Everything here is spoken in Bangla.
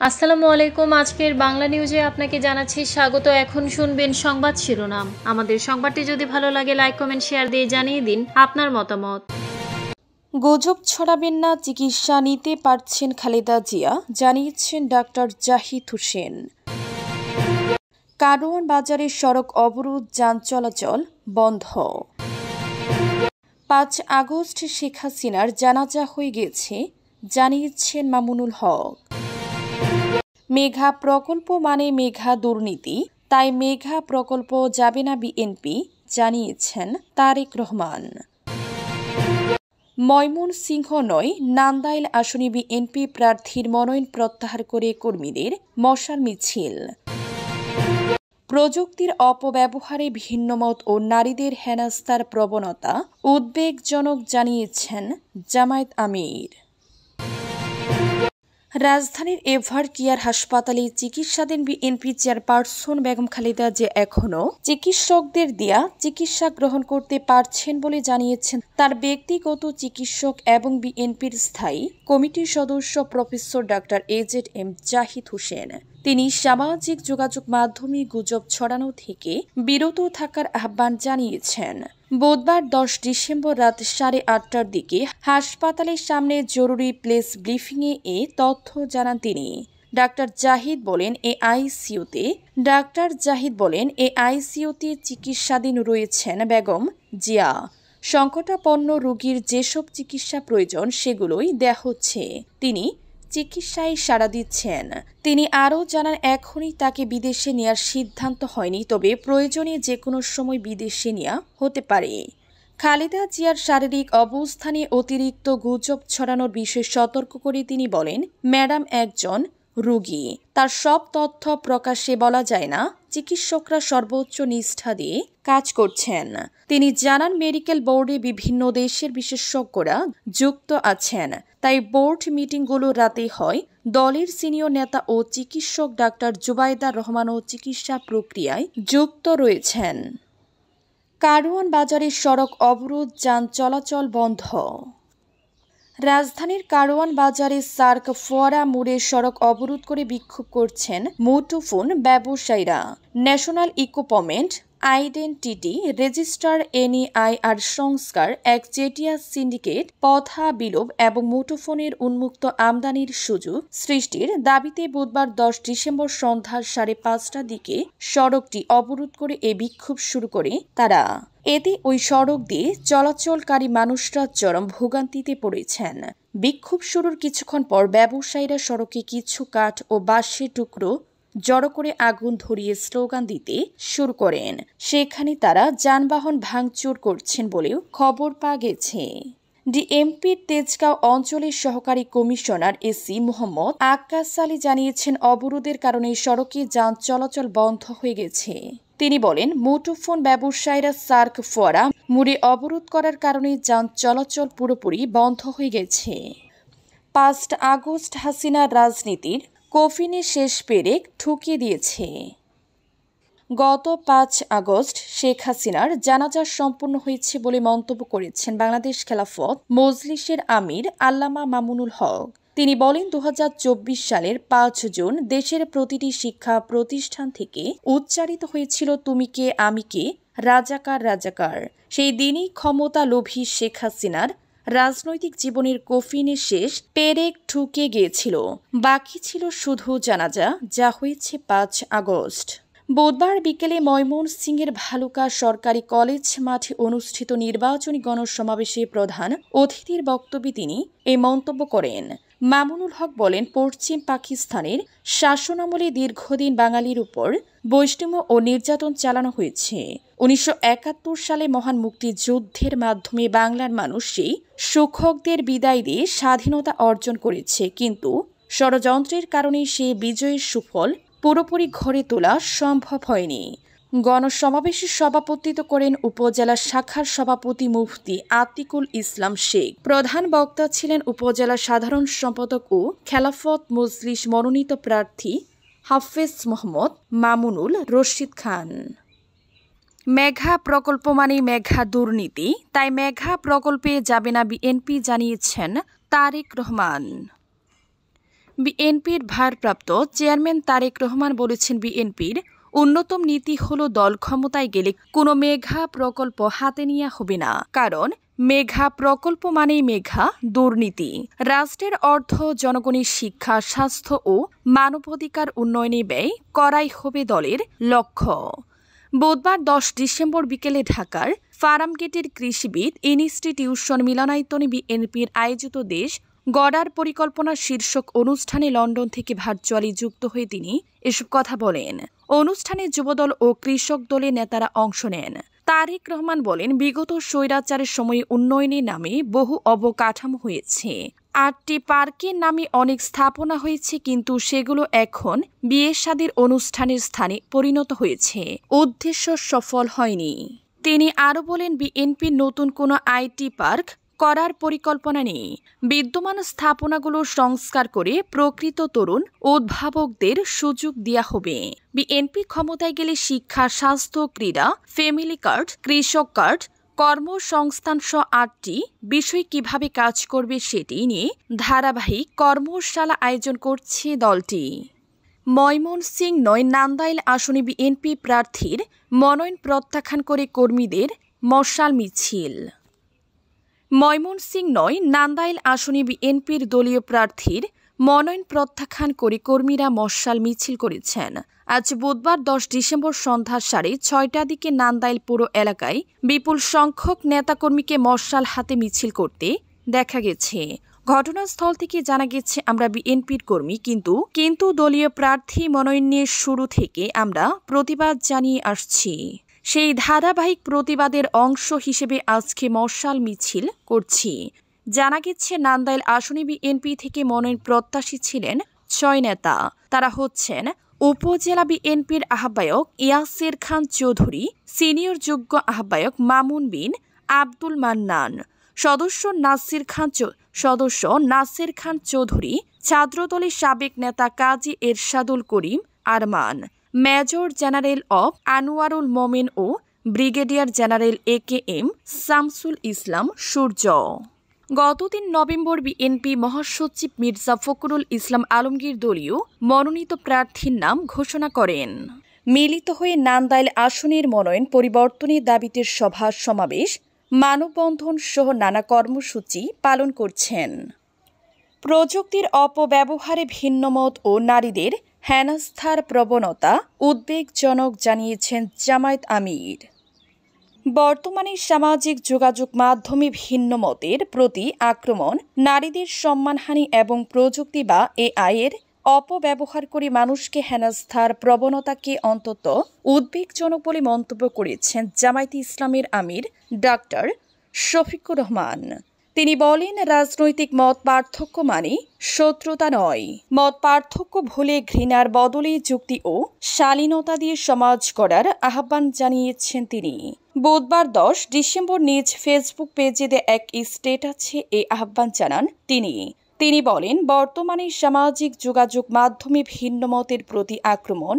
আসসালামু আলাইকুম। আজকের বাংলা নিউজে আপনাকে জানাচ্ছি স্বাগত। এখন শুনবেন সংবাদ শিরোনাম। আমাদের সংবাদটি যদি ভালো লাগে লাইক কমেন্ট শেয়ার দিয়ে জানিয়ে দিন আপনার মতামত। গুজব ছড়াবেন না, চিকিৎসা নিতে পারছেন খালেদা জিয়া, জানিয়েছেন ডাক্তার জাহিদ হোসেন। কারওয়ান বাজারের সড়ক অবরোধ, যান চলাচল বন্ধ। 5 আগস্ট শেখ হাসিনার জানাজা হয়ে গেছে, জানিয়েছেন মামুনুল হক। মেঘা প্রকল্প মানে মেঘা দুর্নীতি, তাই মেঘা প্রকল্প যাবে না বিএনপি, জানিয়েছেন তারেক রহমান। ময়মনসিংহ নয়, নান্দাইল আসনে বিএনপি প্রার্থীর মনোনয়ন প্রত্যাহার করে কর্মীদের মশাল মিছিল। প্রযুক্তির অপব্যবহারে ভিন্নমত ও নারীদের হেনস্থার প্রবণতা উদ্বেগজনক, জানিয়েছেন জামায়াত আমির। রাজধানীর এভার কেয়ার হাসপাতালে চিকিৎসাধীন বিএনপি চেয়ারপারসন বেগম খালেদা জিয়া এখনও চিকিৎসকদের দেয়া চিকিৎসা গ্রহণ করতে পারছেন বলে জানিয়েছেন তার ব্যক্তিগত চিকিৎসক এবং বিএনপির স্থায়ী কমিটির সদস্য professor doctor AZM Zahid Hossain. তিনি সামাজিক যোগাযোগ মাধ্যমে গুজব ছড়ানো থেকে বিরত থাকার আহ্বান জানিয়েছেন। বুধবার 10 ডিসেম্বর রাত 8:30টার দিকে হাসপাতালের সামনে জরুরি প্রেস ব্রিফিংয়ে এ তথ্য জানান তিনি। ডাক্তার জাহিদ বলেন, এ আইসিইউতে চিকিৎসাধীন রয়েছেন বেগম জিয়া। সংকটাপন্ন রোগীর যেসব চিকিৎসা প্রয়োজন সেগুলোই দেয়া হচ্ছে। তিনি চিকিৎসায় সাড়া দিচ্ছেন। তিনি আরও জানান, এখনই তাকে বিদেশে নেওয়ার সিদ্ধান্ত হয়নি, তবে প্রয়োজনে যে কোনো সময় বিদেশে নেওয়া হতে পারে। খালেদা জিয়ার শারীরিক অবস্থানে অতিরিক্ত গুজব ছড়ানোর বিষয়ে সতর্ক করে তিনি বলেন, ম্যাডাম একজন রোগী, তার সব তথ্য প্রকাশ্যে বলা যায় না। চিকিৎসকরা সর্বোচ্চ নিষ্ঠা দিয়ে কাজ করছেন। তিনি জানান, মেডিকেল বোর্ডে বিভিন্ন দেশের বিশেষজ্ঞরা যুক্ত আছেন, তাই বোর্ড মিটিংগুলো রাতে হয়। দলের সিনিয়র নেতা ও চিকিৎসক ডাক্তার জুবাইদা রহমানও চিকিৎসা প্রক্রিয়ায় যুক্ত রয়েছেন। কারওয়ান বাজারের সড়ক অবরোধ, যান চলাচল বন্ধ। রাজধানীর কারওয়ান বাজারে সার্ক ফোয়ারা মোড়ে সড়ক অবরোধ করে বিক্ষোভ করছেন মুঠোফোন ব্যবসায়ীরা। National equipment identity register NIR সংস্কার, একচেটিয়া সিন্ডিকেট, পথা বিলোপ এবং মুঠোফোনের উন্মুক্ত আমদানির সুযোগ সৃষ্টির দাবিতে বুধবার 10 ডিসেম্বর সন্ধ্যা 5:30টার দিকে সড়কটি অবরোধ করে এ বিক্ষোভ শুরু করে তারা। এতে ওই সড়ক দিয়ে চলাচলকারী মানুষরা চরম ভোগান্তিতে পড়েছেন। বিক্ষোভ শুরুর কিছুক্ষণ পর ব্যবসায়ীরা সড়কে কিছু কাঠ ও বাঁশের টুকরো জড়ো করে আগুন ধরিয়ে স্লোগান দিতে শুরু করেন। সেখানে তারা যানবাহন ভাঙচুর করছেন বলেও খবর পাওয়া গেছে। ডিএমপির তেজগাঁও অঞ্চলের সহকারী কমিশনার AC মোহাম্মদ আক্কাস আলী জানিয়েছেন, অবরোধের কারণে সড়কে যান চলাচল বন্ধ হয়ে গেছে। তিনি বলেন, মুঠোফোন ব্যবসায়ীরা সার্ক ফোয়ারা মোড়ে অবরোধ করার কারণে যান চলাচল পুরোপুরি বন্ধ হয়ে গেছে। 5 আগস্ট হাসিনার রাজনীতির কফিনে শেষ পেরেক ঠুকিয়ে দিয়েছে। গত 5 আগস্ট শেখ হাসিনার জানাজা সম্পন্ন হয়েছে বলে মন্তব্য করেছেন বাংলাদেশ খেলাফত মজলিসের আমির আল্লামা মামুনুল হক। তিনি বলেন, 2024 সালের 5 জুন দেশের প্রতিটি শিক্ষা প্রতিষ্ঠান থেকে উচ্চারিত হয়েছিল তুমি কে আমি কে, রাজাকার রাজাকার। সেই দিনই ক্ষমতা লোভী শেখ হাসিনার রাজনৈতিক জীবনের কফিনে শেষ পেরেক ঠুকে গিয়েছিল। বাকি ছিল শুধু জানাজা, যা হয়েছে 5 আগস্ট। বুধবার বিকেলে ময়মনসিংহের ভালুকা সরকারি কলেজ মাঠে অনুষ্ঠিত নির্বাচনী গণসমাবেশে প্রধান অতিথির বক্তব্যে তিনি এই মন্তব্য করেন। মামুনুল হক বলেন, পশ্চিম পাকিস্তানের শাসনামলে দীর্ঘদিন বাঙালির উপর বৈষম্য ও নির্যাতন চালানো হয়েছে। 1971 সালে মহান মুক্তিযুদ্ধের মাধ্যমে বাংলার মানুষ সেই শোষকদের বিদায় দিয়ে স্বাধীনতা অর্জন করেছে, কিন্তু ষড়যন্ত্রের কারণে সেই বিজয়ের সুফল পুরোপুরি ঘরে তোলা সম্ভব হয়নি। গণসমাবেশে সভাপতিত্ব করেন উপজেলা শাখার সভাপতি মুফতি আতিকুল ইসলাম শেখ। প্রধান বক্তা ছিলেন উপজেলা সাধারণ সম্পাদক ও খেলাফত মজলিস মনোনীত প্রার্থী হাফেজ মোহাম্মদ মামুনুল রশিদ খান। মেঘা প্রকল্প মানে মেঘা দুর্নীতি, তাই মেঘা প্রকল্পে যাবে না বিএনপি, জানিয়েছেন তারেক রহমান। বিএনপির ভারপ্রাপ্ত চেয়ারম্যান তারেক রহমান বলেছেন, বিএনপির অন্যতম নীতি হলো দল ক্ষমতায় গেলে কোনো মেঘা প্রকল্প হাতে নেওয়া হবে না, কারণ মেঘা প্রকল্প মানেই মেঘা দুর্নীতি। রাষ্ট্রের অর্থ জনগণের শিক্ষা, স্বাস্থ্য ও মানবাধিকার উন্নয়নে ব্যয় করাই হবে দলের লক্ষ্য। বুধবার 10 ডিসেম্বর বিকেলে ঢাকার ফার্মগেটের কৃষিবিদ ইনস্টিটিউশন মিলনায়তনে বিএনপির আয়োজিত দেশ গড়ার পরিকল্পনা শীর্ষক অনুষ্ঠানে লন্ডন থেকে ভার্চুয়ালি যুক্ত হয়ে তিনি এসব কথা বলেন। অনুষ্ঠানে যুবদল ও কৃষক দলের নেতারা অংশ নেন। তারেক রহমান বলেন, বিগত স্বৈরাচারের সময়ে উন্নয়নের নামে বহু অবকাঠামো হয়েছে। 8টি পার্কের নামে অনেক স্থাপনা হয়েছে, কিন্তু সেগুলো এখন বিয়ে শাদীর অনুষ্ঠানের স্থানে পরিণত হয়েছে। উদ্দেশ্য সফল হয়নি। তিনি আরও বলেন, বিএনপির নতুন কোনো আইটি পার্ক করার পরিকল্পনা নেই। বিদ্যমান স্থাপনাগুলো সংস্কার করে প্রকৃত তরুণ উদ্ভাবকদের সুযোগ দেওয়া হবে। বিএনপি ক্ষমতায় গেলে শিক্ষা, স্বাস্থ্য, ক্রীড়া, ফ্যামিলি কার্ড, কৃষক কার্ড, কর্মসংস্থান সহ 8টি বিষয় কিভাবে কাজ করবে সেটি নিয়ে ধারাবাহিক কর্মশালা আয়োজন করছে দলটি। ময়মনসিংহ 9 নান্দাইল আসনে বিএনপি প্রার্থীর মনোনয়ন প্রত্যাখ্যান করে কর্মীদের মশাল মিছিল। ময়মনসিংহ 9 নান্দাইল আসনে বিএনপির দলীয় প্রার্থীর মনোনয়ন প্রত্যাখ্যান করে কর্মীরা মশাল মিছিল করেছেন। আজ বুধবার 10 ডিসেম্বর সন্ধ্যা 6:30টার দিকে নান্দাইল পুর এলাকায় বিপুল সংখ্যক নেতাকর্মীকে মশাল হাতে মিছিল করতে দেখা গেছে। ঘটনাস্থল থেকে জানা গেছে, আমরা বিএনপির কর্মী, কিন্তু দলীয় প্রার্থী মনোনয়নের শুরু থেকে আমরা প্রতিবাদ জানিয়ে আসছি। সেই ধারাবাহিক প্রতিবাদের অংশ হিসেবে আজকে মশাল মিছিল করছি। জানা গেছে, নান্দাইল আসনে বিএনপি থেকে মনোনয়ন প্রত্যাশী ছিলেন 6 নেতা। তারা হচ্ছেন উপজেলা বিএনপির আহ্বায়ক ইয়াসির খান চৌধুরী, সিনিয়র যুগ্ম আহ্বায়ক মামুন বিন আব্দুল মান্নান, সদস্য নাসির খান চৌধুরী, ছাত্রদলের সাবেক নেতা কাজী এরশাদুল করিম আরমান, মেজর জেনারেল অব আনোয়ারুল মোমেন ও brigadier general AKM Shamsul Islam Surya. গত 3 নভেম্বর বিএনপি মহাসচিব মির্জা ফখরুল ইসলাম আলমগীর দলীয় মনোনীত প্রার্থীর নাম ঘোষণা করেন। মিলিত হয়ে নান্দাইল আসনের মনোনয়ন পরিবর্তনের দাবিতে সভা সমাবেশ, মানববন্ধন সহ নানা কর্মসূচি পালন করছেন। প্রযুক্তির অপব্যবহারে ভিন্নমত ও নারীদের হেনস্থার প্রবণতা উদ্বেগজনক জানিয়েছেন জামায়াত আমির। বর্তমানে সামাজিক যোগাযোগ মাধ্যমে ভিন্নমতের প্রতি আক্রমণ, নারীদের সম্মানহানি এবং প্রযুক্তি বা AI এর অপব্যবহার করে মানুষকে হেনস্থার প্রবণতাকে অন্তত উদ্বেগজনক বলে মন্তব্য করেছেন জামায়াতে ইসলামের আমির ডাক্তার শফিকুর রহমান। তিনি বলেন, রাজনৈতিক মত পার্থক্য মানে শত্রুতা নয়। মত পার্থক্য ভুলে ঘৃণার বদলে যুক্তি ও শালীনতা দিয়ে সমাজ গড়ার আহ্বান জানিয়েছেন তিনি। বুধবার 10 ডিসেম্বর নিজ ফেসবুক পেজে এক স্ট্যাটাসে এই আহ্বান জানান তিনি বলেন, বর্তমানে সামাজিক যোগাযোগ মাধ্যমে ভিন্নমতের প্রতি আক্রমণ,